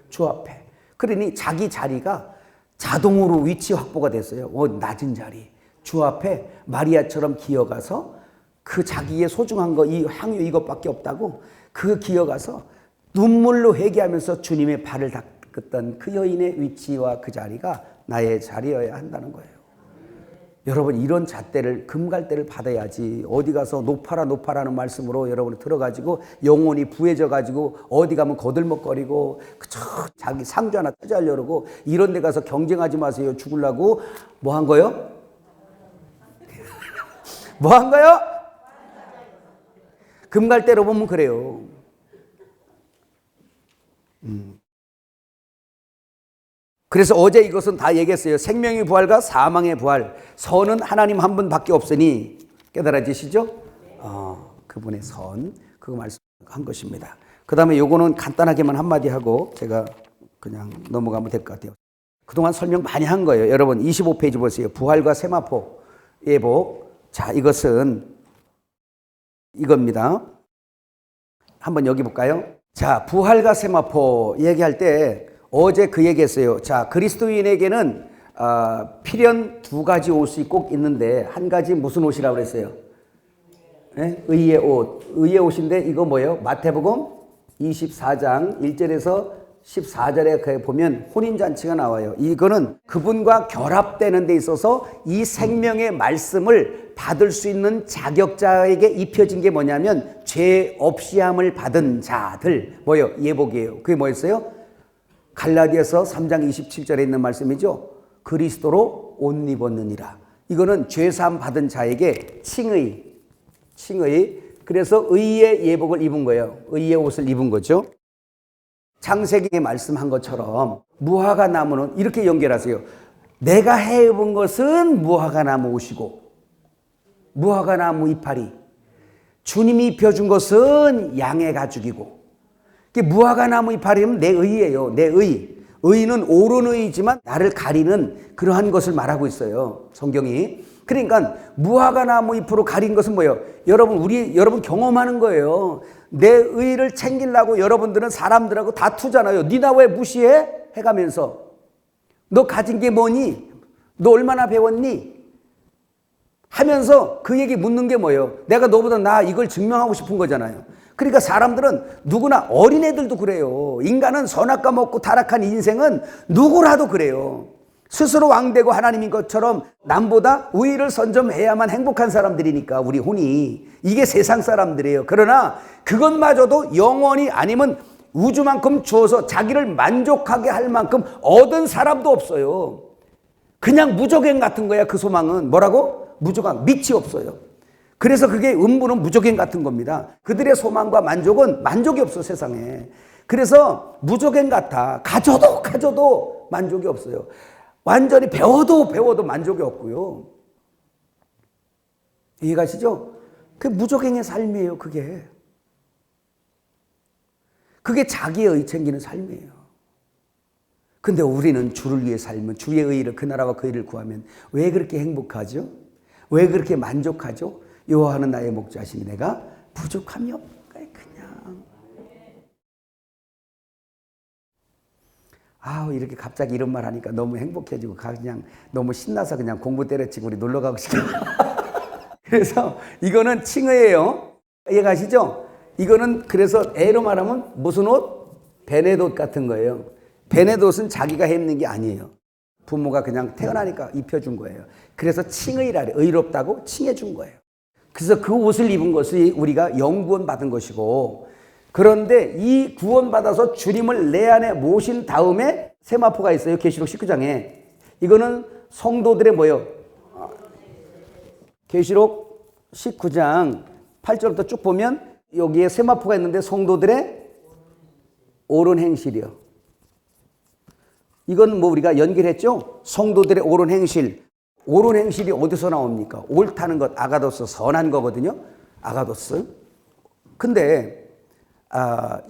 주 앞에. 그러니 자기 자리가 자동으로 위치 확보가 됐어요. 낮은 자리. 주 앞에 마리아처럼 기어가서 그 자기의 소중한 거, 이 향유 이것밖에 없다고 그 기어가서 눈물로 회개하면서 주님의 발을 닦았던 그 여인의 위치와 그 자리가 나의 자리여야 한다는 거예요. 여러분, 이런 잣대를, 금갈대를 받아야지 어디 가서 높아라 높아라는 말씀으로 여러분이 들어가지고 영혼이 부해져 가지고 어디 가면 거들먹거리고 자기 상주 하나 투자하려고 그러고 이런 데 가서 경쟁하지 마세요. 죽으려고 뭐 한 거요? 뭐 한 거요? 금갈대로 보면 그래요. 그래서 어제 이것은 다 얘기했어요. 생명의 부활과 사망의 부활. 선은 하나님 한 분밖에 없으니 깨달아지시죠? 그분의 선, 그거 말씀한 것입니다. 그 다음에 요거는 간단하게만 한마디 하고 제가 그냥 넘어가면 될 것 같아요. 그동안 설명 많이 한 거예요. 여러분 25페이지 보세요. 부활과 세마포 예복. 자, 이것은 이겁니다. 한번 여기 볼까요? 자, 부활과 세마포 얘기할 때 어제 그 얘기했어요. 자, 그리스도인에게는 필연 두 가지 옷이 꼭 있는데 한 가지 무슨 옷이라고 그랬어요? 네? 의의 옷. 의의 옷인데 이거 뭐예요? 마태복음 24장 1절에서 14절에 보면 혼인잔치가 나와요. 이거는 그분과 결합되는 데 있어서 이 생명의 말씀을 받을 수 있는 자격자에게 입혀진 게 뭐냐면 죄 없이 함을 받은 자들 뭐예요? 예복이에요. 그게 뭐였어요? 갈라디아서 3장 27절에 있는 말씀이죠. 그리스도로 옷 입었느니라. 이거는 죄사함 받은 자에게 칭의. 그래서 의의 예복을 입은 거예요. 의의 옷을 입은 거죠. 창세기에 말씀한 것처럼 무화과 나무는 이렇게 연결하세요. 내가 해입은 것은 무화과 나무 옷이고 무화과 나무 이파리. 주님이 입혀준 것은 양의 가죽이고 무화과 나무 이파리는 내 의예요. 내 의. 의는 옳은 의이지만 나를 가리는 그러한 것을 말하고 있어요. 성경이. 그러니까 무화과 나무 잎으로 가린 것은 뭐예요? 여러분 경험하는 거예요. 내 의를 챙기려고 여러분들은 사람들하고 다투잖아요. 니 나 왜 무시해? 해가면서 너 가진 게 뭐니? 너 얼마나 배웠니? 하면서 그 얘기 묻는 게 뭐예요? 내가 너보다 나 이걸 증명하고 싶은 거잖아요. 그러니까 사람들은 누구나 어린애들도 그래요. 인간은 선악과 먹고 타락한 인생은 누구라도 그래요. 스스로 왕되고 하나님인 것처럼 남보다 우위를 선점해야만 행복한 사람들이니까 우리 혼이. 이게 세상 사람들이에요. 그러나 그것마저도 영원히 아니면 우주만큼 주어서 자기를 만족하게 할 만큼 얻은 사람도 없어요. 그냥 무조건 같은 거야. 그 소망은 뭐라고? 무조건 밑이 없어요. 그래서 그게 음부는 무조건 같은 겁니다. 그들의 소망과 만족은 만족이 없어 세상에. 그래서 무조건 같아. 가져도 만족이 없어요. 완전히 배워도 만족이 없고요. 이해가시죠? 그게 무조건의 삶이에요. 그게 자기의 의 챙기는 삶이에요. 근데 우리는 주를 위해 살면 주의 의를 그 나라와 그 일을 구하면 왜 그렇게 행복하죠? 왜 그렇게 만족하죠? 여호와는 나의 목자시니 내가 부족함이 없는 거예요. 그냥 이렇게 갑자기 이런 말 하니까 너무 행복해지고 그냥 너무 신나서 그냥 공부 때려치고 우리 놀러 가고 싶어요. 그래서 이거는 칭의예요. 이해가시죠? 이거는 그래서 애로 말하면 무슨 옷? 베네옷 같은 거예요. 베네옷은 자기가 입는 게 아니에요. 부모가 그냥 태어나니까 입혀준 거예요. 그래서 칭의라 그래요. 의롭다고 칭해준 거예요. 그래서 그 옷을 입은 것이 우리가 영구원 받은 것이고, 그런데 이 구원받아서 주님을 내 안에 모신 다음에 세마포가 있어요. 계시록 19장에. 이거는 성도들의 뭐예요? 계시록 19장 8절부터 쭉 보면 여기에 세마포가 있는데 성도들의 옳은 행실이요. 이건 뭐 우리가 연결했죠? 성도들의 옳은 행실. 옳은 행실이 어디서 나옵니까? 옳다는 것, 아가도스, 선한 거거든요. 아가도스. 근데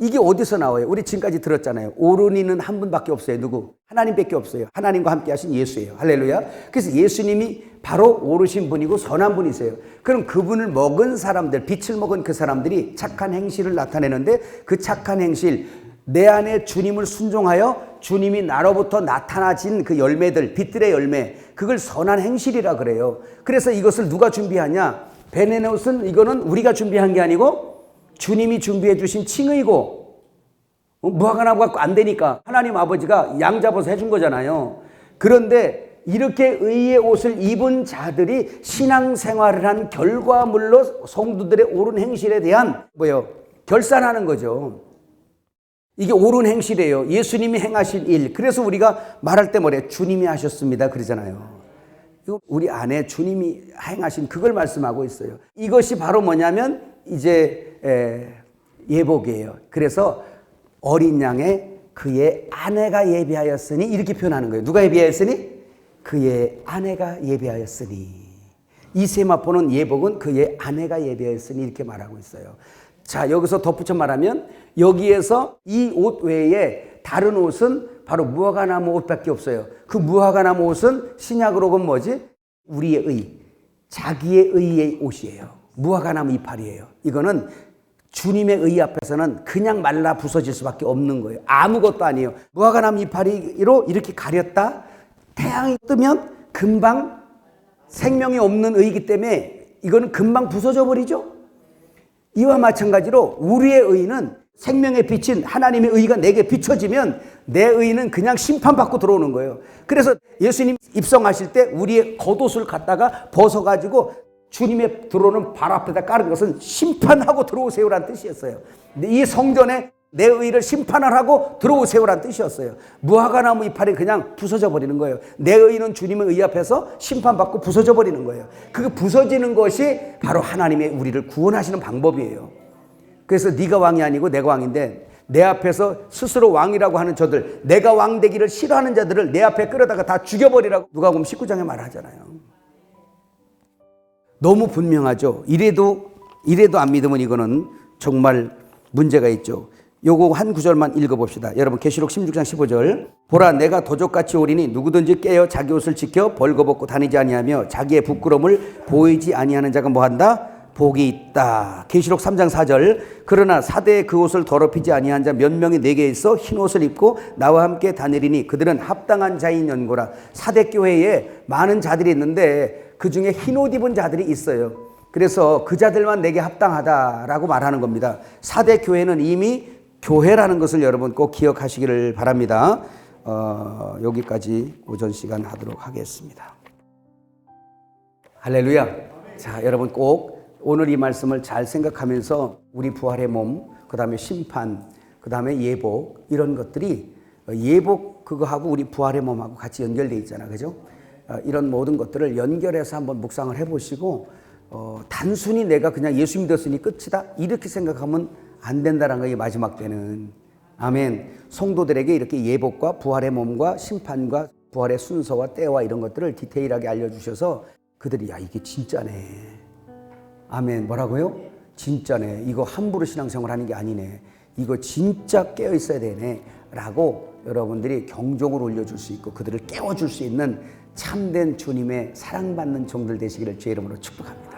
이게 어디서 나와요? 우리 지금까지 들었잖아요. 옳은 이는 한 분밖에 없어요. 누구? 하나님밖에 없어요. 하나님과 함께 하신 예수예요. 할렐루야. 그래서 예수님이 바로 옳으신 분이고 선한 분이세요. 그럼 그분을 먹은 사람들, 빛을 먹은 그 사람들이 착한 행실을 나타내는데, 그 착한 행실, 내 안에 주님을 순종하여 주님이 나로부터 나타나진 그 열매들, 빛들의 열매, 그걸 선한 행실이라 그래요. 그래서 이것을 누가 준비하냐? 베네옷은 이거는 우리가 준비한 게 아니고 주님이 준비해 주신 칭의고, 무화과나무 갖고 안 되니까 하나님 아버지가 양 잡아서 해준 거잖아요. 그런데 이렇게 의의 옷을 입은 자들이 신앙생활을 한 결과물로 성도들의 옳은 행실에 대한 결산하는 거죠. 이게 옳은 행실이에요. 예수님이 행하신 일. 그래서 우리가 말할 때 뭐래? 주님이 하셨습니다. 그러잖아요. 우리 안에 주님이 행하신 그걸 말씀하고 있어요. 이것이 바로 뭐냐면 이제 예복이에요. 그래서 어린 양의 그의 아내가 예비하였으니 이렇게 표현하는 거예요. 누가 예비하였으니? 그의 아내가 예비하였으니. 이 세마포는 예복은 그의 아내가 예비하였으니 이렇게 말하고 있어요. 자, 여기서 덧붙여 말하면 여기에서 이 옷 외에 다른 옷은 바로 무화과나무 옷밖에 없어요. 그 무화과나무 옷은 신약으로 보면 뭐지? 우리의 의, 자기의 의의 옷이에요. 무화과나무 이파리예요. 이거는 주님의 의 앞에서는 그냥 말라 부서질 수밖에 없는 거예요. 아무것도 아니에요. 무화과나무 이파리로 이렇게 가렸다. 태양이 뜨면 금방 생명이 없는 의이기 때문에 이거는 금방 부서져 버리죠. 이와 마찬가지로 우리의 의는 생명의 빛인 하나님의 의가 내게 비춰지면 내 의는 그냥 심판받고 들어오는 거예요. 그래서 예수님 입성하실 때 우리의 겉옷을 갖다가 벗어가지고 주님의 들어오는 발 앞에다 깔은 것은 심판하고 들어오세요라는 뜻이었어요. 이 성전에 내 의를 심판하라고 들어오세요라는 뜻이었어요. 무화과나무 이파리 그냥 부서져 버리는 거예요. 내 의는 주님의 의 앞에서 심판받고 부서져 버리는 거예요. 그 부서지는 것이 바로 하나님의 우리를 구원하시는 방법이에요. 그래서 네가 왕이 아니고 내가 왕인데 내 앞에서 스스로 왕이라고 하는 저들, 내가 왕 되기를 싫어하는 자들을 내 앞에 끌어다가 다 죽여버리라고 누가복음 19장에 말하잖아요. 너무 분명하죠. 이래도 안 믿으면 이거는 정말 문제가 있죠. 요거 한 구절만 읽어봅시다. 여러분 계시록 16장 15절. 보라, 내가 도적같이 오리니 누구든지 깨어 자기 옷을 지켜 벌거벗고 다니지 아니하며 자기의 부끄러움을 보이지 아니하는 자가 뭐한다? 복이 있다. 계시록 3장 4절. 그러나 사대에 그 옷을 더럽히지 아니한 자 몇 명이 내게 있어 흰 옷을 입고 나와 함께 다니리니 그들은 합당한 자인 연고라. 사대 교회에 많은 자들이 있는데 그 중에 흰 옷 입은 자들이 있어요. 그래서 그 자들만 내게 합당하다라고 말하는 겁니다. 사대 교회는 이미 교회라는 것을 여러분 꼭 기억하시기를 바랍니다. 여기까지 오전 시간 하도록 하겠습니다. 할렐루야. 자, 여러분 꼭 오늘 이 말씀을 잘 생각하면서 우리 부활의 몸, 그 다음에 심판, 그 다음에 예복, 이런 것들이 예복 그거하고 우리 부활의 몸하고 같이 연결되어 있잖아. 그죠? 이런 모든 것들을 연결해서 한번 묵상을 해보시고 단순히 내가 그냥 예수 믿었으니 끝이다 이렇게 생각하면 안 된다는 거예요. 마지막 때는. 아멘. 성도들에게 이렇게 예복과 부활의 몸과 심판과 부활의 순서와 때와 이런 것들을 디테일하게 알려주셔서 그들이 야 이게 진짜네. 아멘. 뭐라고요? 진짜네. 이거 함부로 신앙생활 하는 게 아니네. 이거 진짜 깨어 있어야 되네 라고 여러분들이 경종을 올려줄 수 있고 그들을 깨워줄 수 있는 참된 주님의 사랑받는 종들 되시기를 주의 이름으로 축복합니다.